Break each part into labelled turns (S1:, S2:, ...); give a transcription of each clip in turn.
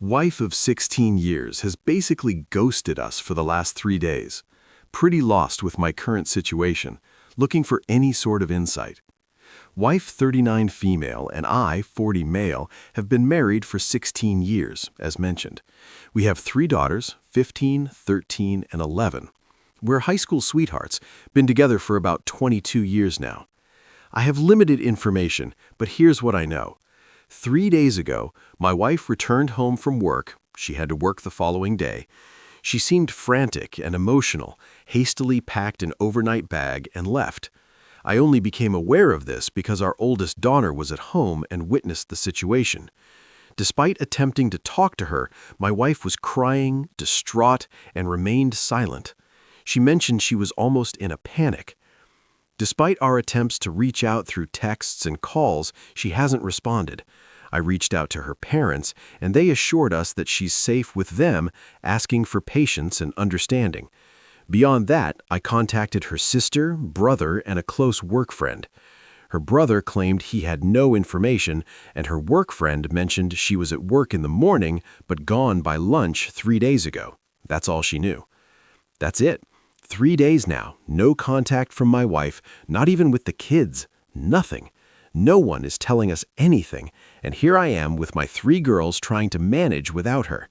S1: Wife of 16 years has basically ghosted us for the last 3 days. Pretty lost with my current situation, looking for any sort of insight. Wife 39 female and I, 40 male, have been married for 16 years, as mentioned. We have 3 daughters, 15, 13, and 11. We're high school sweethearts, been together for about 22 years now. I have limited information, but here's what I know. 3 days ago, my wife returned home from work. She had to work the following day. She seemed frantic and emotional, hastily packed an overnight bag and left. I only became aware of this because our oldest daughter was at home and witnessed the situation. Despite attempting to talk to her, my wife was crying, distraught, and remained silent. She mentioned she was almost in a panic. Despite our attempts to reach out through texts and calls, she hasn't responded. I reached out to her parents, and they assured us that she's safe with them, asking for patience and understanding. Beyond that, I contacted her sister, brother, and a close work friend. Her brother claimed he had no information, and her work friend mentioned she was at work in the morning but gone by lunch 3 days ago. That's all she knew. That's it. 3 days now, no contact from my wife, not even with the kids, nothing. No one is telling us anything, and here I am with my 3 girls trying to manage without her.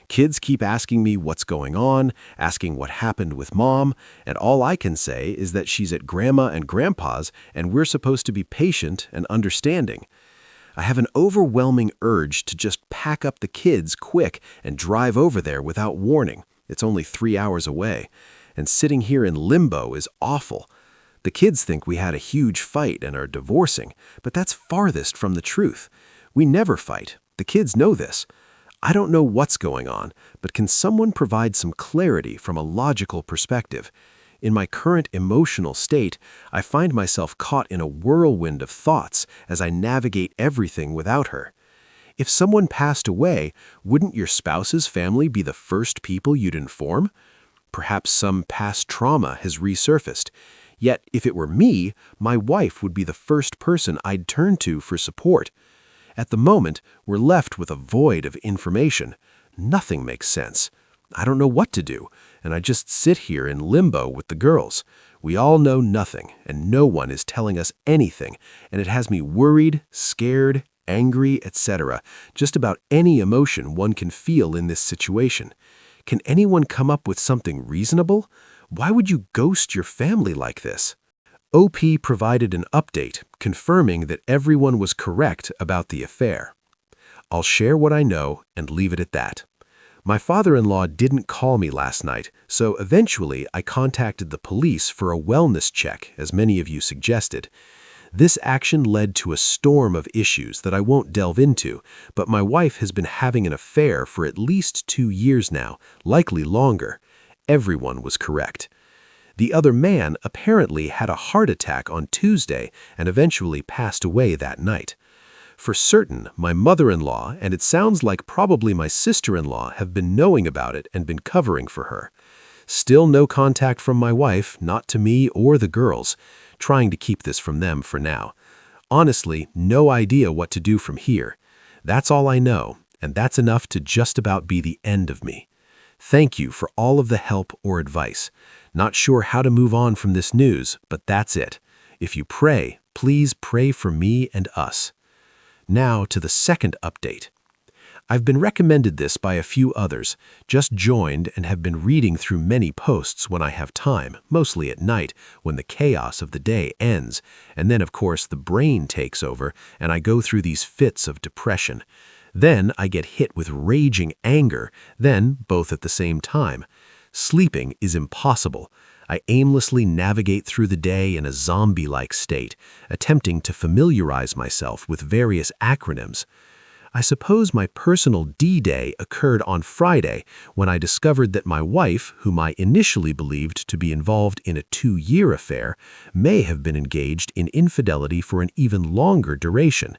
S1: Kids keep asking me what's going on, asking what happened with mom, and all I can say is that she's at grandma and grandpa's and we're supposed to be patient and understanding. I have an overwhelming urge to just pack up the kids quick and drive over there without warning. It's only 3 hours away. And sitting here in limbo is awful. The kids think we had a huge fight and are divorcing, but that's farthest from the truth. We never fight. The kids know this. I don't know what's going on, but can someone provide some clarity from a logical perspective? In my current emotional state, I find myself caught in a whirlwind of thoughts as I navigate everything without her. If someone passed away, wouldn't your spouse's family be the first people you'd inform? Perhaps some past trauma has resurfaced. Yet, if it were me, my wife would be the first person I'd turn to for support. At the moment, we're left with a void of information. Nothing makes sense. I don't know what to do, and I just sit here in limbo with the girls. We all know nothing, and no one is telling us anything, and it has me worried, scared, angry, etc. Just about any emotion one can feel in this situation. Can anyone come up with something reasonable? Why would you ghost your family like this? OP provided an update confirming that everyone was correct about the affair. I'll share what I know and leave it at that. My father-in-law didn't call me last night, so eventually I contacted the police for a wellness check, as many of you suggested. This action led to a storm of issues that I won't delve into, but my wife has been having an affair for at least 2 years now, likely longer. Everyone was correct. The other man apparently had a heart attack on Tuesday and eventually passed away that night. For certain, my mother-in-law, and it sounds like probably my sister-in-law, have been knowing about it and been covering for her. Still no contact from my wife, not to me or the girls. Trying to keep this from them for now. Honestly, no idea what to do from here. That's all I know, and that's enough to just about be the end of me. Thank you for all of the help or advice. Not sure how to move on from this news, but that's it. If you pray, please pray for me and us. Now to the second update. I've been recommended this by a few others, just joined and have been reading through many posts when I have time, mostly at night when the chaos of the day ends, and then of course the brain takes over and I go through these fits of depression. Then I get hit with raging anger, then both at the same time. Sleeping is impossible. I aimlessly navigate through the day in a zombie-like state, attempting to familiarize myself with various acronyms. I suppose my personal D-Day occurred on Friday when I discovered that my wife, whom I initially believed to be involved in a 2-year affair, may have been engaged in infidelity for an even longer duration.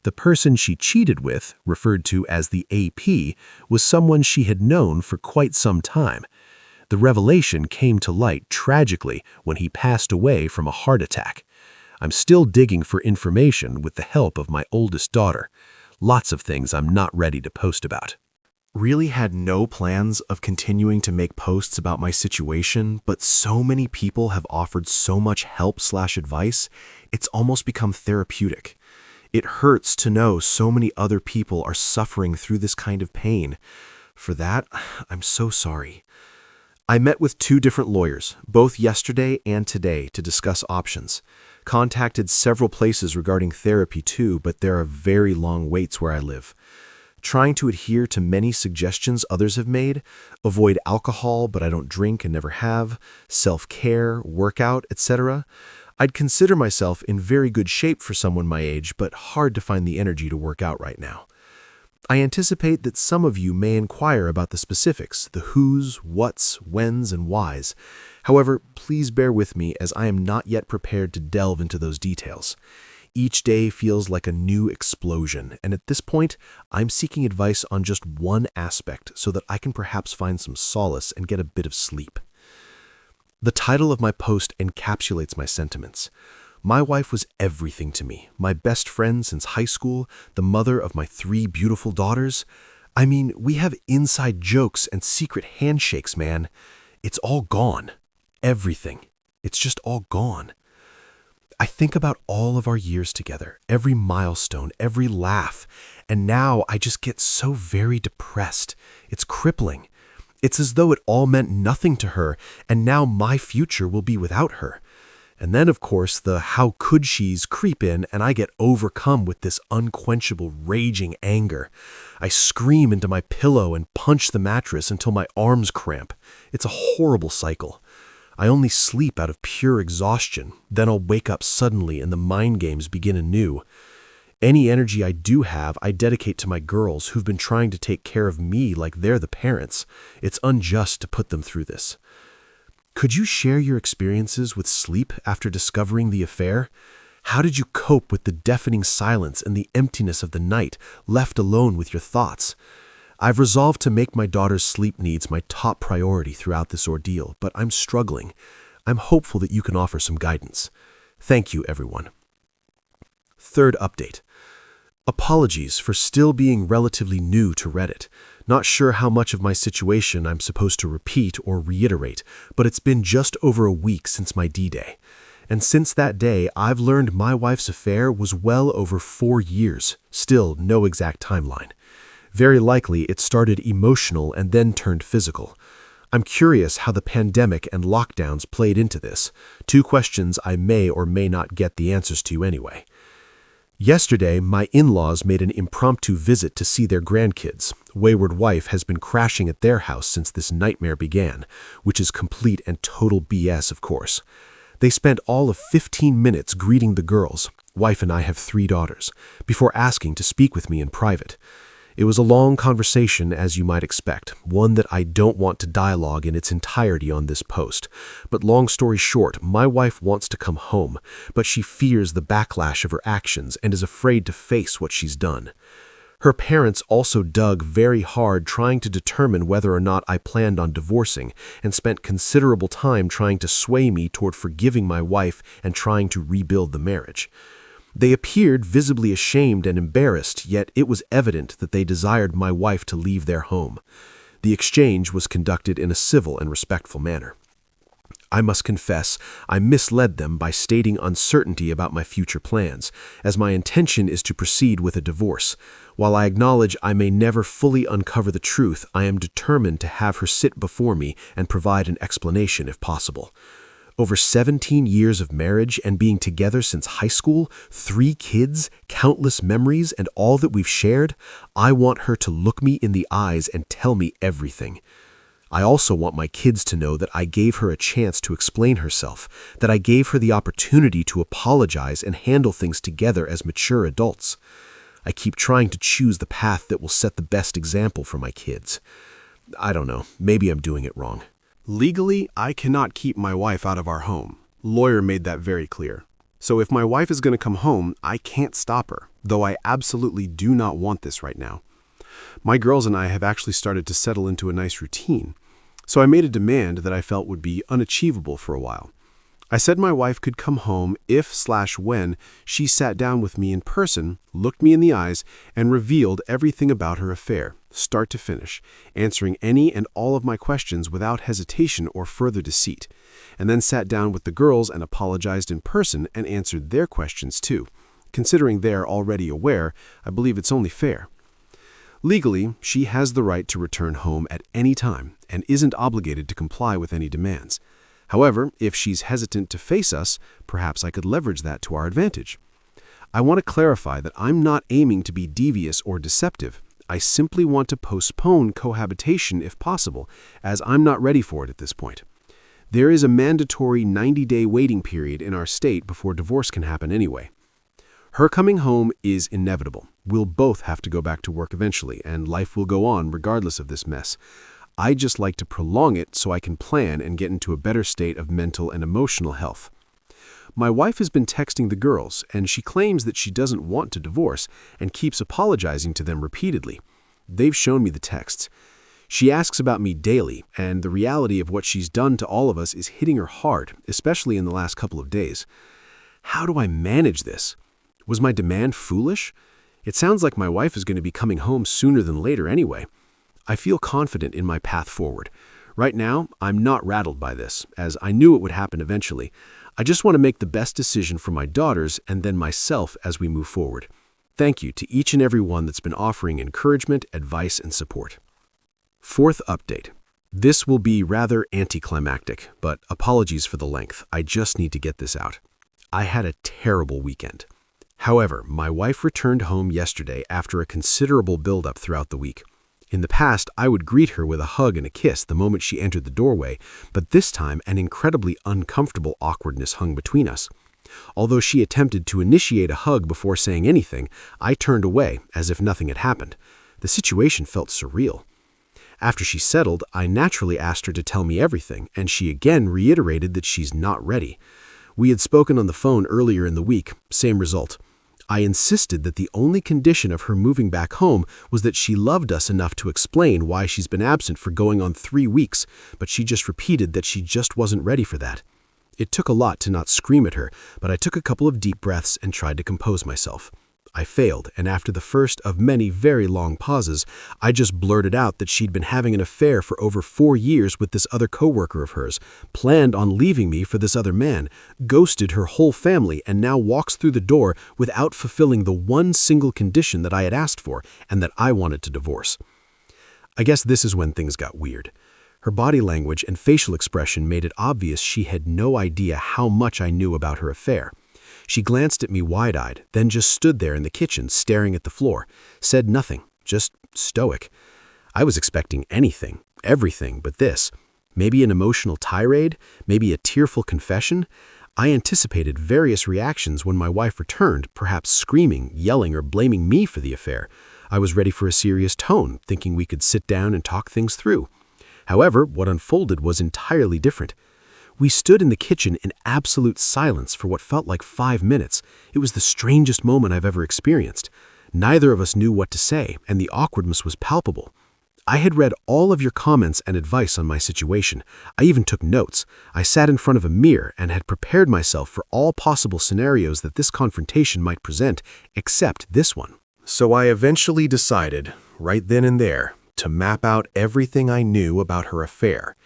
S1: The person she cheated with, referred to as the AP, was someone she had known for quite some time. The revelation came to light tragically when he passed away from a heart attack. I'm still digging for information with the help of my oldest daughter. Lots of things I'm not ready to post about.
S2: Really had no plans of continuing to make posts about my situation, but so many people have offered so much help/advice, it's almost become therapeutic. It hurts to know so many other people are suffering through this kind of pain. For that, I'm so sorry. I met with 2 different lawyers, both yesterday and today, to discuss options. Contacted several places regarding therapy too, but there are very long waits where I live. Trying to adhere to many suggestions others have made, avoid alcohol but I don't drink and never have, self-care, workout, etc. I'd consider myself in very good shape for someone my age, but hard to find the energy to work out right now. I anticipate that some of you may inquire about the specifics, the who's, what's, when's, and why's. However, please bear with me as I am not yet prepared to delve into those details. Each day feels like a new explosion, and at this point, I'm seeking advice on just one aspect so that I can perhaps find some solace and get a bit of sleep. The title of my post encapsulates my sentiments. My wife was everything to me, my best friend since high school, the mother of my 3 beautiful daughters. I mean, we have inside jokes and secret handshakes, man. It's all gone. Everything. It's just all gone. I think about all of our years together, every milestone, every laugh, and now I just get so very depressed. It's crippling. It's as though it all meant nothing to her, and now my future will be without her. And then, of course, the how could she's creep in, and I get overcome with this unquenchable, raging anger. I scream into my pillow and punch the mattress until my arms cramp. It's a horrible cycle. I only sleep out of pure exhaustion, then I'll wake up suddenly and the mind games begin anew. Any energy I do have, I dedicate to my girls who've been trying to take care of me like they're the parents. It's unjust to put them through this. Could you share your experiences with sleep after discovering the affair? How did you cope with the deafening silence and the emptiness of the night, left alone with your thoughts? I've resolved to make my daughter's sleep needs my top priority throughout this ordeal, but I'm struggling. I'm hopeful that you can offer some guidance. Thank you, everyone. Third update. Apologies for still being relatively new to Reddit. Not sure how much of my situation I'm supposed to repeat or reiterate, but it's been just over a week since my D-Day. And since that day, I've learned my wife's affair was well over 4 years. Still, no exact timeline. Very likely it started emotional and then turned physical. I'm curious how the pandemic and lockdowns played into this. 2 questions I may or may not get the answers to anyway. Yesterday, my in-laws made an impromptu visit to see their grandkids. Wayward wife has been crashing at their house since this nightmare began, which is complete and total BS, of course. They spent all of 15 minutes greeting the girls, wife and I have 3 daughters, before asking to speak with me in private. It was a long conversation, as you might expect, one that I don't want to dialogue in its entirety on this post. But long story short, my wife wants to come home, but she fears the backlash of her actions and is afraid to face what she's done. Her parents also dug very hard trying to determine whether or not I planned on divorcing and spent considerable time trying to sway me toward forgiving my wife and trying to rebuild the marriage. They appeared visibly ashamed and embarrassed, yet it was evident that they desired my wife to leave their home. The exchange was conducted in a civil and respectful manner. I must confess, I misled them by stating uncertainty about my future plans, as my intention is to proceed with a divorce. While I acknowledge I may never fully uncover the truth, I am determined to have her sit before me and provide an explanation if possible. Over 17 years of marriage and being together since high school, 3 kids, countless memories, and all that we've shared, I want her to look me in the eyes and tell me everything. I also want my kids to know that I gave her a chance to explain herself, that I gave her the opportunity to apologize and handle things together as mature adults. I keep trying to choose the path that will set the best example for my kids. I don't know, maybe I'm doing it wrong.
S3: Legally, I cannot keep my wife out of our home. Lawyer made that very clear. So if my wife is going to come home, I can't stop her, though I absolutely do not want this right now. My girls and I have actually started to settle into a nice routine, so I made a demand that I felt would be unachievable for a while. I said my wife could come home if/when she sat down with me in person, looked me in the eyes, and revealed everything about her affair, start to finish, answering any and all of my questions without hesitation or further deceit, and then sat down with the girls and apologized in person and answered their questions too. Considering they're already aware, I believe it's only fair. Legally, she has the right to return home at any time and isn't obligated to comply with any demands. However, if she's hesitant to face us, perhaps I could leverage that to our advantage. I want to clarify that I'm not aiming to be devious or deceptive. I simply want to postpone cohabitation if possible, as I'm not ready for it at this point. There is a mandatory 90-day waiting period in our state before divorce can happen anyway. Her coming home is inevitable. We'll both have to go back to work eventually, and life will go on regardless of this mess. I just like to prolong it so I can plan and get into a better state of mental and emotional health. My wife has been texting the girls, and she claims that she doesn't want to divorce and keeps apologizing to them repeatedly. They've shown me the texts. She asks about me daily, and the reality of what she's done to all of us is hitting her hard, especially in the last couple of days. How do I manage this? Was my demand foolish? It sounds like my wife is going to be coming home sooner than later anyway. I feel confident in my path forward. Right now, I'm not rattled by this, as I knew it would happen eventually. I just want to make the best decision for my daughters and then myself as we move forward. Thank you to each and every one that's been offering encouragement, advice, and support. Fourth update. This will be rather anticlimactic, but apologies for the length. I just need to get this out. I had a terrible weekend. However, my wife returned home yesterday after a considerable buildup throughout the week. In the past, I would greet her with a hug and a kiss the moment she entered the doorway, but this time an incredibly uncomfortable awkwardness hung between us. Although she attempted to initiate a hug before saying anything, I turned away as if nothing had happened. The situation felt surreal. After she settled, I naturally asked her to tell me everything, and she again reiterated that she's not ready. We had spoken on the phone earlier in the week, same result. I insisted that the only condition of her moving back home was that she loved us enough to explain why she's been absent for going on 3 weeks, but she just repeated that she just wasn't ready for that. It took a lot to not scream at her, but I took a couple of deep breaths and tried to compose myself. I failed, and after the first of many very long pauses, I just blurted out that she'd been having an affair for over 4 years with this other coworker of hers, planned on leaving me for this other man, ghosted her whole family, and now walks through the door without fulfilling the one single condition that I had asked for and that I wanted to divorce. I guess this is when things got weird. Her body language and facial expression made it obvious she had no idea how much I knew about her affair. She glanced at me wide-eyed, then just stood there in the kitchen staring at the floor, said nothing, just stoic. I was expecting anything, everything but this. Maybe an emotional tirade, maybe a tearful confession. I anticipated various reactions when my wife returned, perhaps screaming, yelling, or blaming me for the affair. I was ready for a serious tone, thinking we could sit down and talk things through. However, what unfolded was entirely different. We stood in the kitchen in absolute silence for what felt like 5 minutes. It was the strangest moment I've ever experienced. Neither of us knew what to say, and the awkwardness was palpable. I had read all of your comments and advice on my situation. I even took notes. I sat in front of a mirror and had prepared myself for all possible scenarios that this confrontation might present, except this one. So I eventually decided, right then and there, to map out everything I knew about her affair.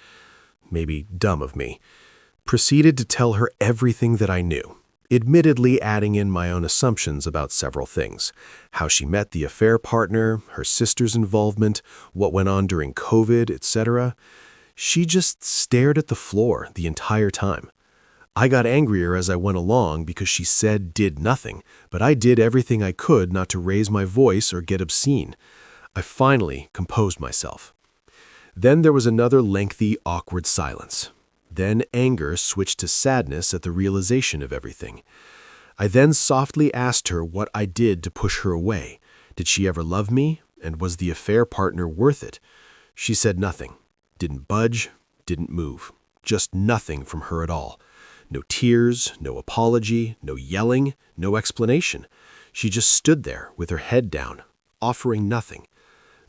S3: Maybe dumb of me. Proceeded to tell her everything that I knew, admittedly adding in my own assumptions about several things. How she met the affair partner, her sister's involvement, what went on during COVID, etc. She just stared at the floor the entire time. I got angrier as I went along because she did nothing, but I did everything I could not to raise my voice or get obscene. I finally composed myself. Then there was another lengthy, awkward silence. Then anger switched to sadness at the realization of everything. I then softly asked her what I did to push her away. Did she ever love me? And was the affair partner worth it? She said nothing. Didn't budge, didn't move. Just nothing from her at all. No tears, no apology, no yelling, no explanation. She just stood there with her head down, offering nothing.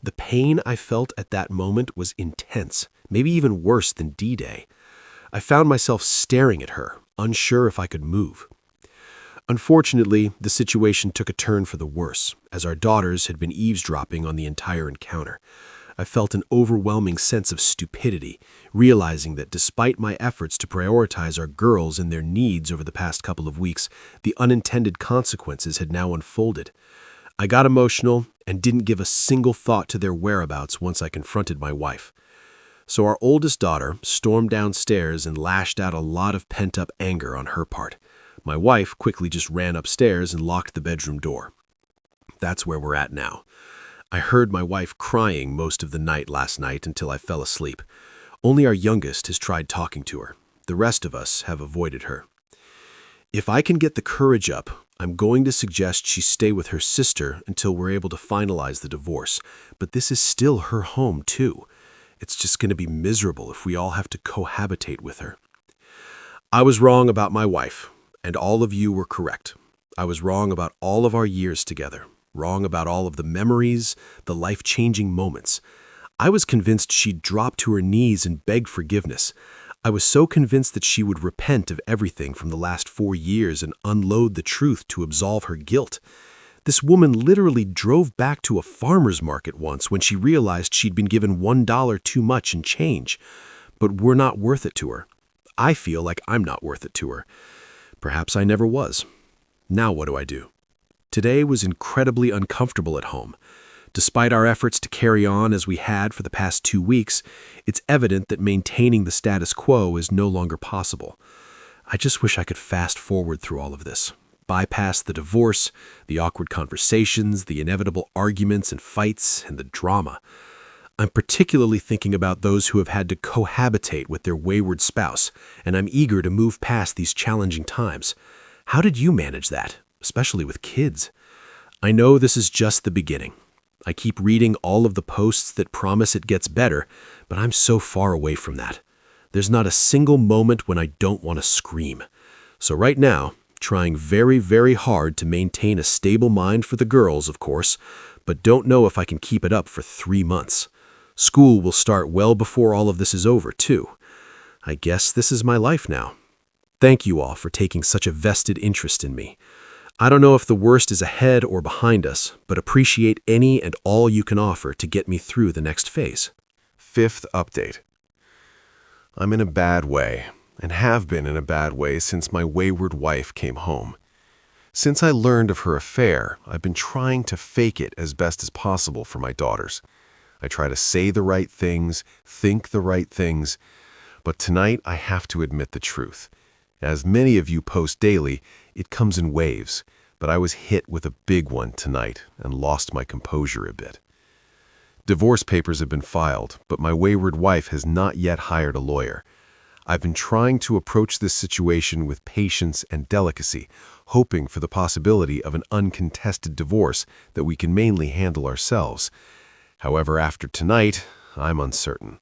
S3: The pain I felt at that moment was intense, maybe even worse than D-Day. I found myself staring at her, unsure if I could move. Unfortunately, the situation took a turn for the worse, as our daughters had been eavesdropping on the entire encounter. I felt an overwhelming sense of stupidity, realizing that despite my efforts to prioritize our girls and their needs over the past couple of weeks, the unintended consequences had now unfolded. I got emotional and didn't give a single thought to their whereabouts once I confronted my wife. So our oldest daughter stormed downstairs and lashed out a lot of pent-up anger on her part. My wife quickly just ran upstairs and locked the bedroom door. That's where we're at now. I heard my wife crying most of the night last night until I fell asleep. Only our youngest has tried talking to her. The rest of us have avoided her. If I can get the courage up, I'm going to suggest she stay with her sister until we're able to finalize the divorce. But this is still her home, too. It's just going to be miserable if we all have to cohabitate with her. I was wrong about my wife, and all of you were correct. I was wrong about all of our years together. Wrong about all of the memories, the life-changing moments. I was convinced she'd drop to her knees and beg forgiveness. I was so convinced that she would repent of everything from the last 4 years and unload the truth to absolve her guilt. This woman literally drove back to a farmer's market once when she realized she'd been given $1 too much in change. But we're not worth it to her. I feel like I'm not worth it to her. Perhaps I never was. Now what do I do? Today was incredibly uncomfortable at home. Despite our efforts to carry on as we had for the past 2 weeks, it's evident that maintaining the status quo is no longer possible. I just wish I could fast forward through all of this, bypass the divorce, the awkward conversations, the inevitable arguments and fights, and the drama. I'm particularly thinking about those who have had to cohabitate with their wayward spouse, and I'm eager to move past these challenging times. How did you manage that? Especially with kids? I know this is just the beginning. I keep reading all of the posts that promise it gets better, but I'm so far away from that. There's not a single moment when I don't want to scream. So right now, trying very, very hard to maintain a stable mind for the girls, of course, but don't know if I can keep it up for 3 months. School will start well before all of this is over, too. I guess this is my life now. Thank you all for taking such a vested interest in me. I don't know if the worst is ahead or behind us, but appreciate any and all you can offer to get me through the next phase.
S1: 5th update. I'm in a bad way, and have been in a bad way since my wayward wife came home. Since I learned of her affair, I've been trying to fake it as best as possible for my daughters. I try to say the right things, think the right things, but tonight I have to admit the truth. As many of you post daily, it comes in waves, but I was hit with a big one tonight and lost my composure a bit. Divorce papers have been filed, but my wayward wife has not yet hired a lawyer. I've been trying to approach this situation with patience and delicacy, hoping for the possibility of an uncontested divorce that we can mainly handle ourselves. However, after tonight, I'm uncertain.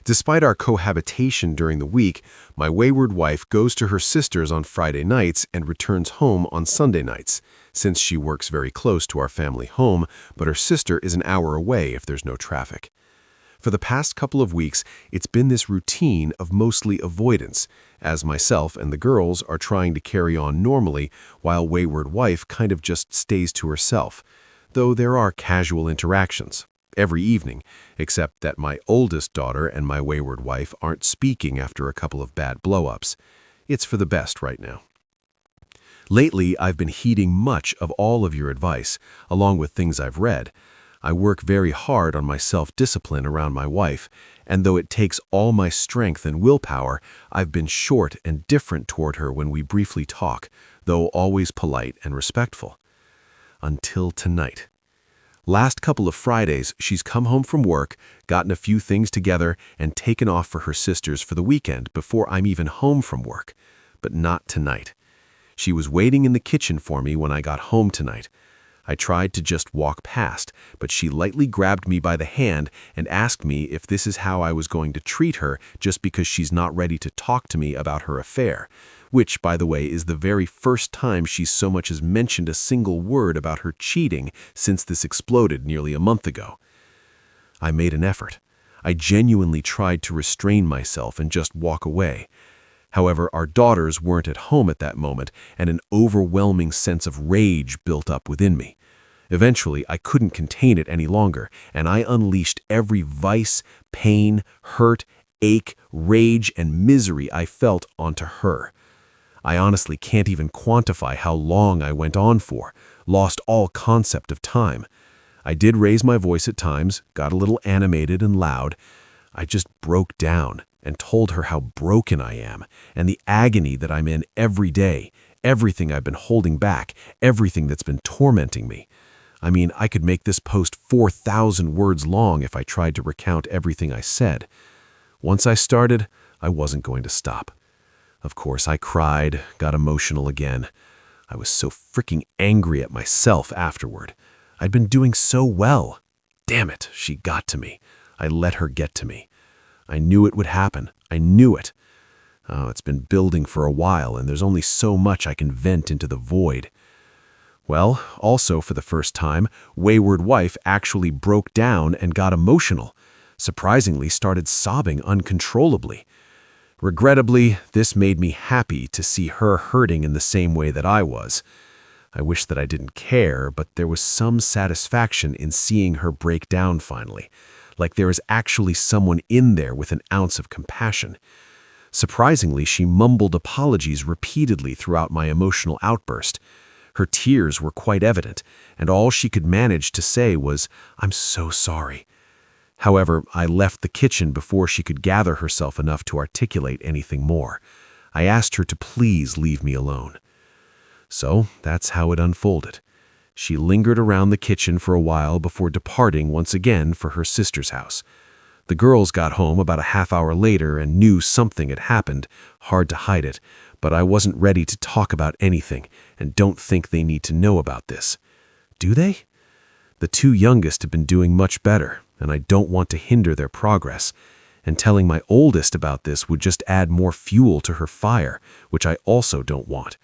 S1: Despite our cohabitation during the week, my wayward wife goes to her sister's on Friday nights and returns home on Sunday nights, since she works very close to our family home, but her sister is an hour away if there's no traffic. For the past couple of weeks, it's been this routine of mostly avoidance, as myself and the girls are trying to carry on normally while wayward wife kind of just stays to herself, though there are casual interactions every evening, except that my oldest daughter and my wayward wife aren't speaking after a couple of bad blow-ups. It's for the best right now. Lately, I've been heeding much of all of your advice, along with things I've read. I work very hard on my self-discipline around my wife, and though it takes all my strength and willpower, I've been short and different toward her when we briefly talk, though always polite and respectful. Until tonight. Last couple of Fridays, she's come home from work, gotten a few things together, and taken off for her sister's for the weekend before I'm even home from work. But not tonight. She was waiting in the kitchen for me when I got home tonight. I tried to just walk past, but she lightly grabbed me by the hand and asked me if this is how I was going to treat her just because she's not ready to talk to me about her affair, which, by the way, is the very first time she's so much as mentioned a single word about her cheating since this exploded nearly a month ago. I made an effort. I genuinely tried to restrain myself and just walk away. However, our daughters weren't at home at that moment, and an overwhelming sense of rage built up within me. Eventually, I couldn't contain it any longer, and I unleashed every vice, pain, hurt, ache, rage, and misery I felt onto her. I honestly can't even quantify how long I went on for, lost all concept of time. I did raise my voice at times, got a little animated and loud. I just broke down and told her how broken I am and the agony that I'm in every day, everything I've been holding back, everything that's been tormenting me. I mean, I could make this post 4,000 words long if I tried to recount everything I said. Once I started, I wasn't going to stop. Of course, I cried, got emotional again. I was so freaking angry at myself afterward. I'd been doing so well. Damn it, she got to me. I let her get to me. I knew it would happen. I knew it. Oh, it's been building for a while, and there's only so much I can vent into the void. Well, also for the first time, Wayward Wife actually broke down and got emotional. Surprisingly, started sobbing uncontrollably. Regrettably, this made me happy to see her hurting in the same way that I was. I wish that I didn't care, but there was some satisfaction in seeing her break down finally, like there is actually someone in there with an ounce of compassion. Surprisingly, she mumbled apologies repeatedly throughout my emotional outburst. Her tears were quite evident, and all she could manage to say was, "I'm so sorry." However, I left the kitchen before she could gather herself enough to articulate anything more. I asked her to please leave me alone. So that's how it unfolded. She lingered around the kitchen for a while before departing once again for her sister's house. The girls got home about a half hour later and knew something had happened, hard to hide it, but I wasn't ready to talk about anything and don't think they need to know about this. Do they? The two youngest have been doing much better, and I don't want to hinder their progress, and telling my oldest about this would just add more fuel to her fire, which I also don't want.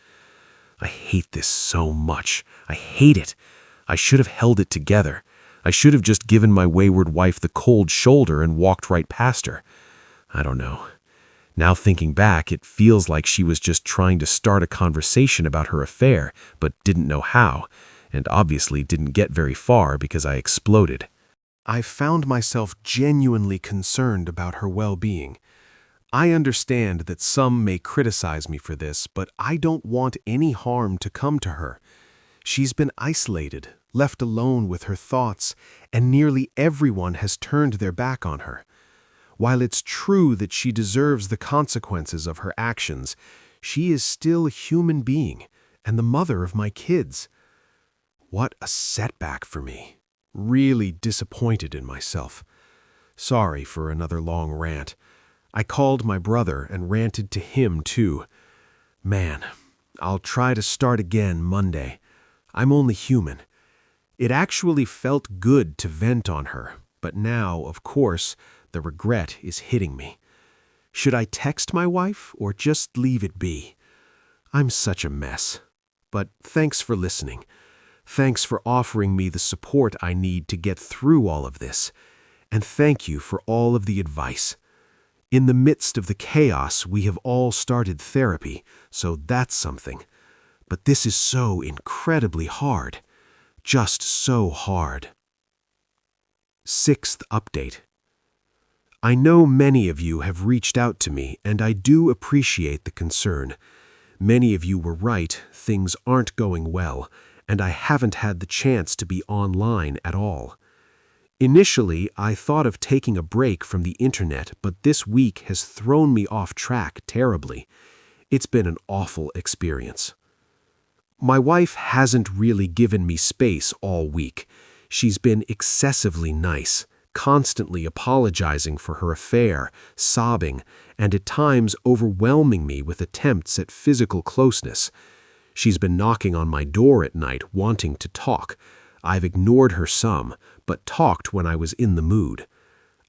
S1: I hate this so much. I hate it. I should have held it together. I should have just given my wayward wife the cold shoulder and walked right past her. I don't know. Now thinking back, it feels like she was just trying to start a conversation about her affair, but didn't know how, and obviously didn't get very far because I exploded.
S3: I found myself genuinely concerned about her well-being. I understand that some may criticize me for this, but I don't want any harm to come to her. She's been isolated, left alone with her thoughts, and nearly everyone has turned their back on her. While it's true that she deserves the consequences of her actions, she is still a human being and the mother of my kids. What a setback for me. Really disappointed in myself. Sorry for another long rant. I called my brother and ranted to him too. Man, I'll try to start again Monday. I'm only human. It actually felt good to vent on her, but now, of course, the regret is hitting me. Should I text my wife or just leave it be? I'm such a mess. But thanks for listening. Thanks for offering me the support I need to get through all of this. And thank you for all of the advice. In the midst of the chaos, we have all started therapy, so that's something. But this is so incredibly hard. Just so hard. 6th update. I know many of you have reached out to me, and I do appreciate the concern. Many of you were right, things aren't going well, and I haven't had the chance to be online at all. Initially, I thought of taking a break from the internet, but this week has thrown me off track terribly. It's been an awful experience. My wife hasn't really given me space all week. She's been excessively nice, constantly apologizing for her affair, sobbing, and at times overwhelming me with attempts at physical closeness. She's been knocking on my door at night wanting to talk. I've ignored her some, but talked when I was in the mood.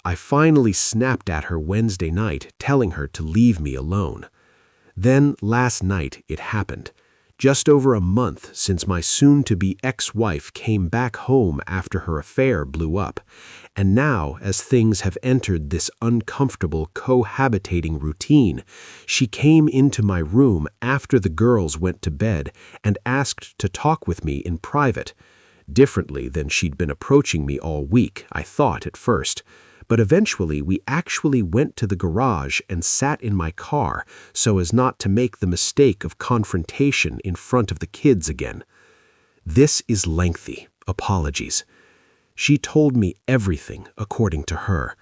S3: I finally snapped at her Wednesday night, telling her to leave me alone. Then last night it happened. Just over a month since my soon-to-be ex-wife came back home after her affair blew up, and now, as things have entered this uncomfortable cohabitating routine, she came into my room after the girls went to bed and asked to talk with me in private. Differently than she'd been approaching me all week, I thought at first. But eventually we actually went to the garage and sat in my car so as not to make the mistake of confrontation in front of the kids again. This is lengthy. Apologies. She told me everything, according to her.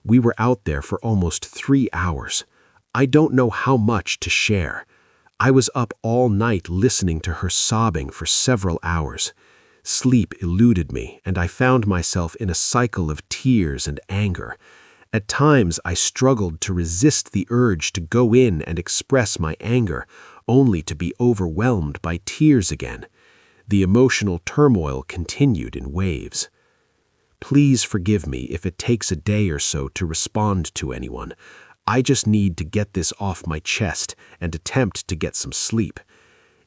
S3: We were out there for almost 3 hours. I don't know how much to share. I was up all night listening to her sobbing for several hours. Sleep eluded me, and I found myself in a cycle of tears and anger. At times, I struggled to resist the urge to go in and express my anger, only to be overwhelmed by tears again. The emotional turmoil continued in waves. Please forgive me if it takes a day or so to respond to anyone. I just need to get this off my chest and attempt to get some sleep.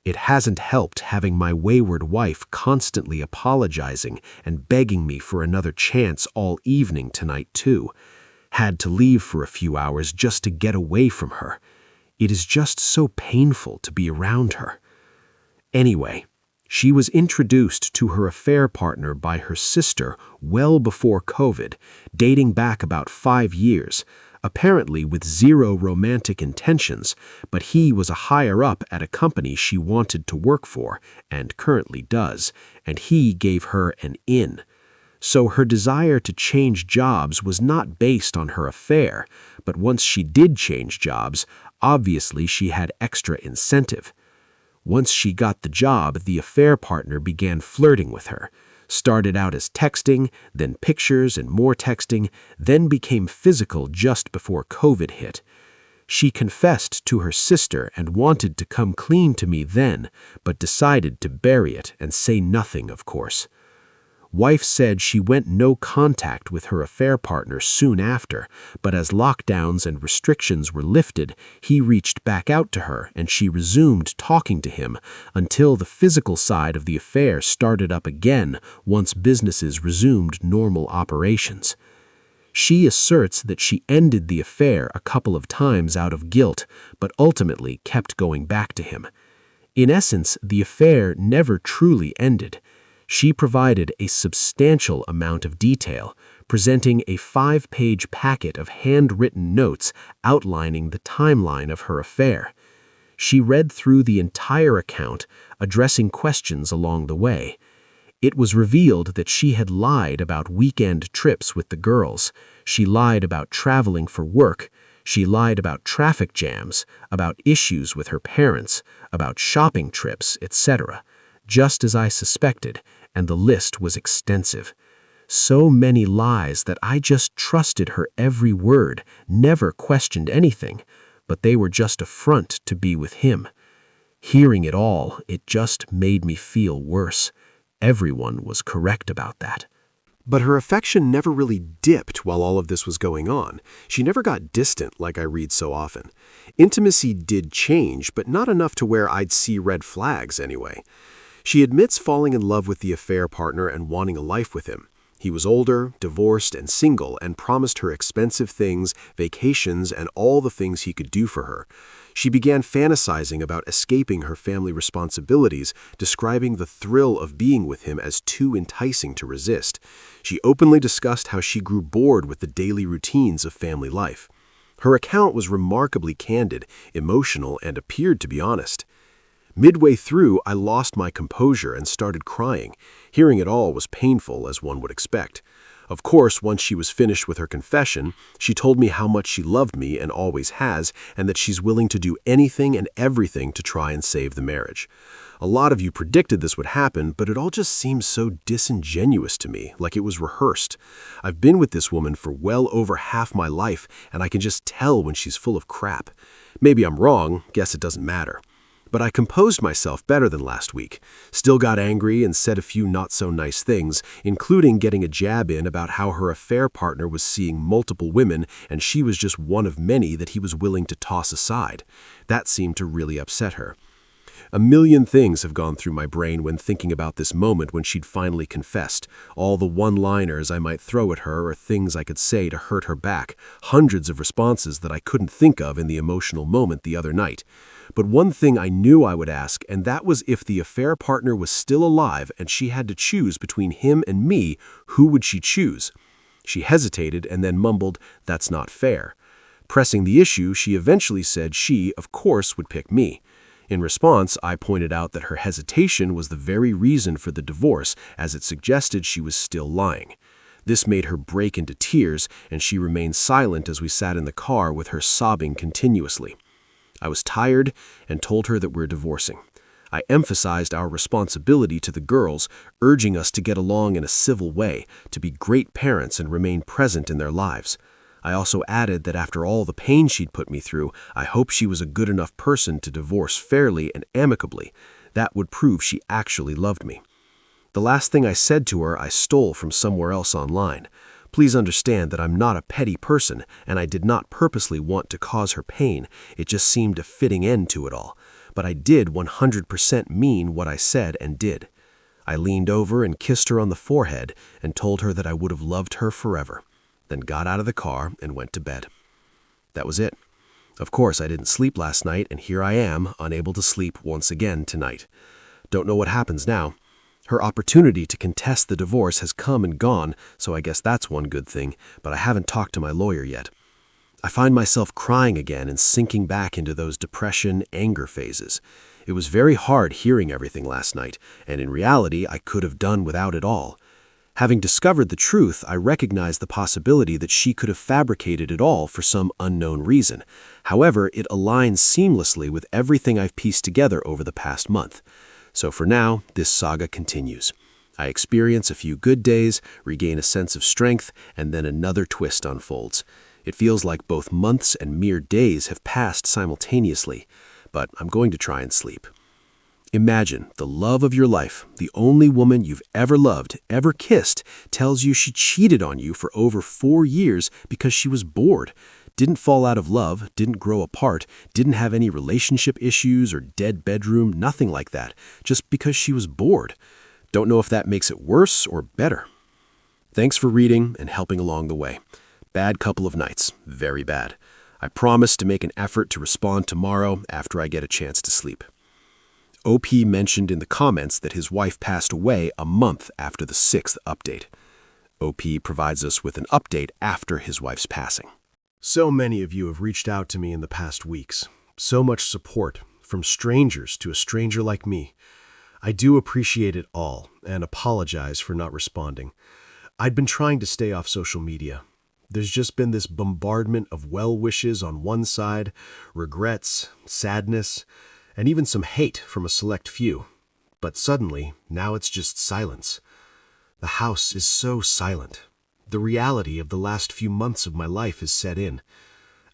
S3: It hasn't helped having my wayward wife constantly apologizing and begging me for another chance all evening tonight, too. Had to leave for a few hours just to get away from her. It is just so painful to be around her. Anyway, she was introduced to her affair partner by her sister well before COVID, dating back about 5 years. Apparently with zero romantic intentions, but he was a higher-up at a company she wanted to work for, and currently does, and he gave her an in. So her desire to change jobs was not based on her affair, but once she did change jobs, obviously she had extra incentive. Once she got the job, the affair partner began flirting with her. Started out as texting, then pictures and more texting, then became physical just before COVID hit. She confessed to her sister and wanted to come clean to me then, but decided to bury it and say nothing, of course. Wife said she went no contact with her affair partner soon after, but as lockdowns and restrictions were lifted, he reached back out to her and she resumed talking to him until the physical side of the affair started up again once businesses resumed normal operations. She asserts that she ended the affair a couple of times out of guilt, but ultimately kept going back to him. In essence, the affair never truly ended. She provided a substantial amount of detail, presenting a 5-page packet of handwritten notes outlining the timeline of her affair. She read through the entire account, addressing questions along the way. It was revealed that she had lied about weekend trips with the girls. She lied about traveling for work. She lied about traffic jams, about issues with her parents, about shopping trips, etc. Just as I suspected, and the list was extensive. So many lies that I just trusted her every word, never questioned anything, but they were just a front to be with him. Hearing it all, it just made me feel worse. Everyone was correct about that.
S2: But her affection never really dipped while all of this was going on. She never got distant like I read so often. Intimacy did change, but not enough to where I'd see red flags anyway. She admits falling in love with the affair partner and wanting a life with him. He was older, divorced, and single, and promised her expensive things, vacations, and all the things he could do for her. She began fantasizing about escaping her family responsibilities, describing the thrill of being with him as too enticing to resist. She openly discussed how she grew bored with the daily routines of family life. Her account was remarkably candid, emotional, and appeared to be honest. Midway through, I lost my composure and started crying. Hearing it all was painful, as one would expect. Of course, once she was finished with her confession, she told me how much she loved me and always has, and that she's willing to do anything and everything to try and save the marriage. A lot of you predicted this would happen, but it all just seems so disingenuous to me, like it was rehearsed. I've been with this woman for well over half my life, and I can just tell when she's full of crap. Maybe I'm wrong, guess it doesn't matter. But I composed myself better than last week, still got angry and said a few not-so-nice things, including getting a jab in about how her affair partner was seeing multiple women and she was just one of many that he was willing to toss aside. That seemed to really upset her.
S3: A million things have gone through my brain when thinking about this moment when she'd finally confessed, all the one-liners I might throw at her or things I could say to hurt her back, hundreds of responses that I couldn't think of in the emotional moment the other night. But one thing I knew I would ask, and that was if the affair partner was still alive and she had to choose between him and me, who would she choose? She hesitated and then mumbled, "That's not fair." Pressing the issue, she eventually said she, of course, would pick me. In response, I pointed out that her hesitation was the very reason for the divorce, as it suggested she was still lying. This made her break into tears, and she remained silent as we sat in the car with her sobbing continuously. I was tired and told her that we're divorcing. I emphasized our responsibility to the girls, urging us to get along in a civil way, to be great parents and remain present in their lives. I also added that after all the pain she'd put me through, I hope she was a good enough person to divorce fairly and amicably. That would prove she actually loved me. The last thing I said to her I stole from somewhere else online. Please understand that I'm not a petty person, and I did not purposely want to cause her pain. It just seemed a fitting end to it all. But I did 100% mean what I said and did. I leaned over and kissed her on the forehead and told her that I would have loved her forever, then got out of the car and went to bed. That was it. Of course, I didn't sleep last night, and here I am, unable to sleep once again tonight. Don't know what happens now. Her opportunity to contest the divorce has come and gone, so I guess that's one good thing, but I haven't talked to my lawyer yet. I find myself crying again and sinking back into those depression, anger phases. It was very hard hearing everything last night, and in reality, I could have done without it all. Having discovered the truth, I recognize the possibility that she could have fabricated it all for some unknown reason. However, it aligns seamlessly with everything I've pieced together over the past month. So for now, this saga continues. I experience a few good days, regain a sense of strength, and then another twist unfolds. It feels like both months and mere days have passed simultaneously, but I'm going to try and sleep. Imagine the love of your life, the only woman you've ever loved, ever kissed, tells you she cheated on you for over 4 years because she was bored, didn't fall out of love, didn't grow apart, didn't have any relationship issues or dead bedroom, nothing like that, just because she was bored. Don't know if that makes it worse or better. Thanks for reading and helping along the way. Bad couple of nights, very bad. I promise to make an effort to respond tomorrow after I get a chance to sleep. OP mentioned in the comments that his wife passed away a month after the 6th update. OP provides us with an update after his wife's passing.
S2: So many of you have reached out to me in the past weeks. So much support, from strangers to a stranger like me. I do appreciate it all and apologize for not responding. I'd been trying to stay off social media. There's just been this bombardment of well wishes on one side, regrets, sadness, and even some hate from a select few. But suddenly, now it's just silence. The house is so silent. The reality of the last few months of my life is set in.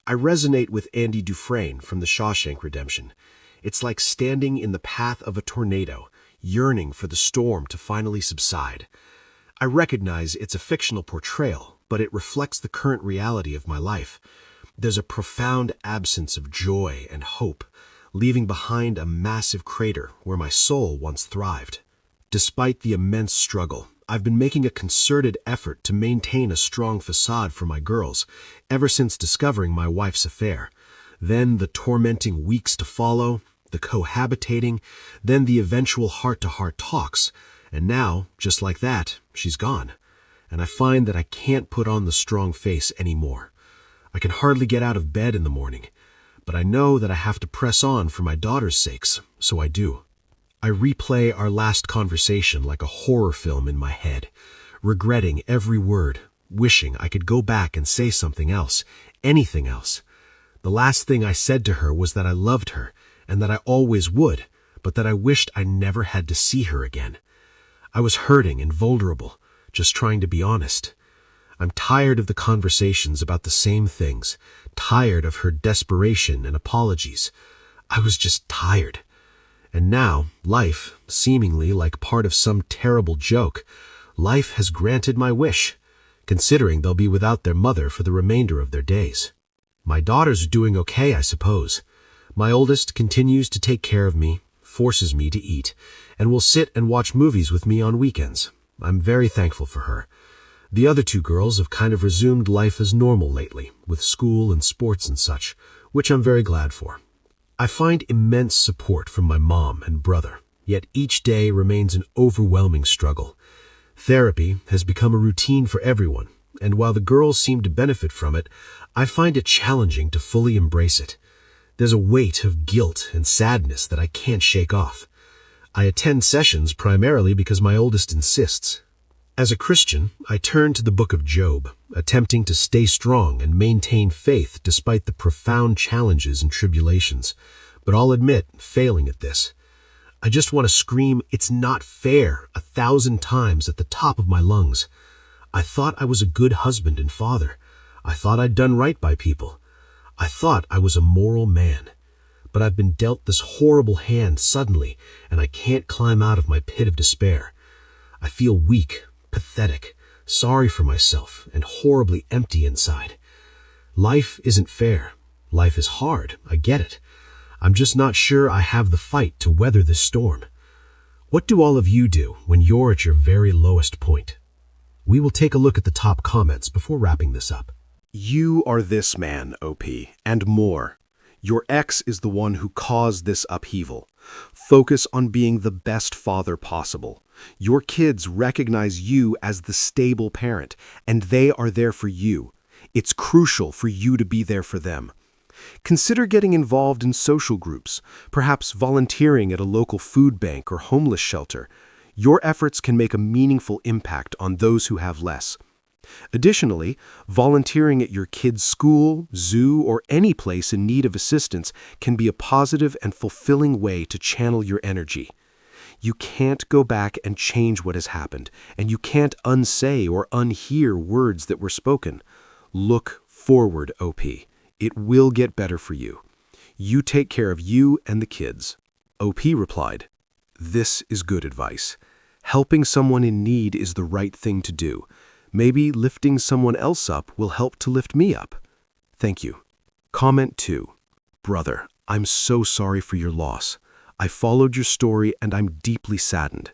S2: I resonate with Andy Dufresne from The Shawshank Redemption. It's like standing in the path of a tornado, yearning for the storm to finally subside. I recognize it's a fictional portrayal, but it reflects the current reality of my life. There's a profound absence of joy and hope, leaving behind a massive crater where my soul once thrived. Despite the immense struggle, I've been making a concerted effort to maintain a strong facade for my girls ever since discovering my wife's affair. Then the tormenting weeks to follow, the cohabitating, then the eventual heart-to-heart talks, and now, just like that, she's gone. And I find that I can't put on the strong face anymore. I can hardly get out of bed in the morning, but I know that I have to press on for my daughter's sakes, so I do. I replay our last conversation like a horror film in my head, regretting every word, wishing I could go back and say something else, anything else. The last thing I said to her was that I loved her, and that I always would, but that I wished I never had to see her again. I was hurting and vulnerable, just trying to be honest. I'm tired of the conversations about the same things, tired of her desperation and apologies. I was just tired. And now, life, seemingly like part of some terrible joke, life has granted my wish, considering they'll be without their mother for the remainder of their days. My daughters are doing okay, I suppose. My oldest continues to take care of me, forces me to eat, and will sit and watch movies with me on weekends. I'm very thankful for her. The other two girls have kind of resumed life as normal lately, with school and sports and such, which I'm very glad for. I find immense support from my mom and brother, yet each day remains an overwhelming struggle. Therapy has become a routine for everyone, and while the girls seem to benefit from it, I find it challenging to fully embrace it. There's a weight of guilt and sadness that I can't shake off. I attend sessions primarily because my oldest insists. As a Christian, I turn to the book of Job, attempting to stay strong and maintain faith despite the profound challenges and tribulations. But I'll admit, failing at this. I just want to scream, "It's not fair," 1,000 times at the top of my lungs. I thought I was a good husband and father. I thought I'd done right by people. I thought I was a moral man. But I've been dealt this horrible hand suddenly, and I can't climb out of my pit of despair. I feel weak, pathetic, sorry for myself, and horribly empty inside. Life isn't fair. Life is hard, I get it. I'm just not sure I have the fight to weather this storm. What do all of you do when you're at your very lowest point? We will take a look at the top comments before wrapping this up.
S3: You are this man, OP, and more. Your ex is the one who caused this upheaval. Focus on being the best father possible. Your kids recognize you as the stable parent, and they are there for you. It's crucial for you to be there for them. Consider getting involved in social groups, perhaps volunteering at a local food bank or homeless shelter. Your efforts can make a meaningful impact on those who have less. Additionally, volunteering at your kid's school, zoo, or any place in need of assistance can be a positive and fulfilling way to channel your energy. You can't go back and change what has happened, and you can't unsay or unhear words that were spoken. Look forward, OP. It will get better for you. You take care of you and the kids. OP replied, "This is good advice. Helping someone in need is the right thing to do. Maybe lifting someone else up will help to lift me up. Thank you." Comment 2. Brother, I'm so sorry for your loss. I followed your story and I'm deeply saddened.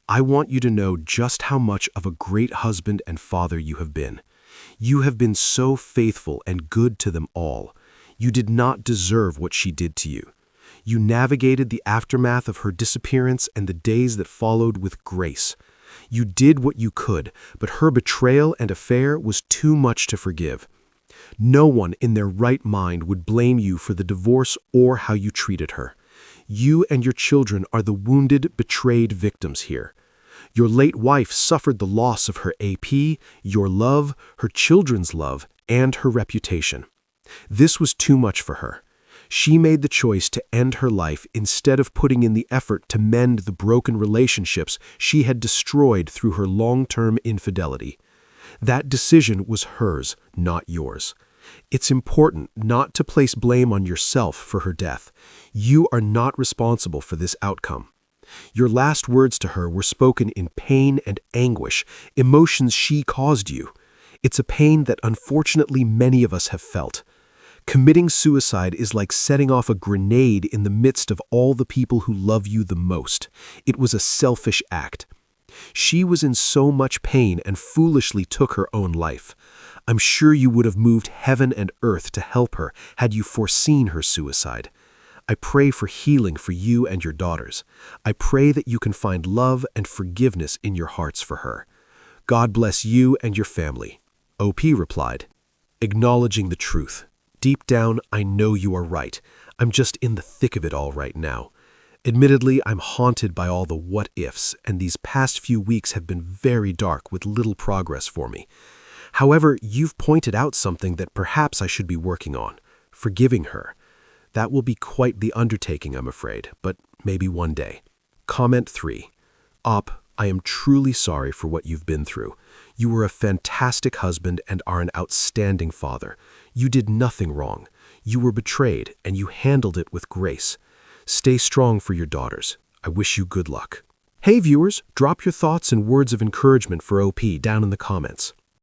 S3: I want you to know just how much of a great husband and father you have been. You have been so faithful and good to them all. You did not deserve what she did to you. You navigated the aftermath of her disappearance and the days that followed with grace. You did what you could, but her betrayal and affair was too much to forgive. No one in their right mind would blame you for the divorce or how you treated her. You and your children are the wounded, betrayed victims here. Your late wife suffered the loss of her AP, your love, her children's love, and her reputation. This was too much for her. She made the choice to end her life instead of putting in the effort to mend the broken relationships she had destroyed through her long-term infidelity. That decision was hers, not yours. It's important not to place blame on yourself for her death. You are not responsible for this outcome. Your last words to her were spoken in pain and anguish, emotions she caused you. It's a pain that unfortunately many of us have felt. Committing suicide is like setting off a grenade in the midst of all the people who love you the most. It was a selfish act. She was in so much pain and foolishly took her own life. I'm sure you would have moved heaven and earth to help her had you foreseen her suicide. I pray for healing for you and your daughters. I pray that you can find love and forgiveness in your hearts for her. God bless you and your family." OP replied, "Acknowledging the truth. Deep down, I know you are right. I'm just in the thick of it all right now. Admittedly, I'm haunted by all the what-ifs, and these past few weeks have been very dark with little progress for me. However, you've pointed out something that perhaps I should be working on, forgiving her. That will be quite the undertaking, I'm afraid, but maybe one day." Comment 3. Op, I am truly sorry for what you've been through. You were a fantastic husband and are an outstanding father. You did nothing wrong. You were betrayed, and you handled it with grace. Stay strong for your daughters. I wish you good luck. Hey viewers, drop your thoughts and words of encouragement for OP down in the comments.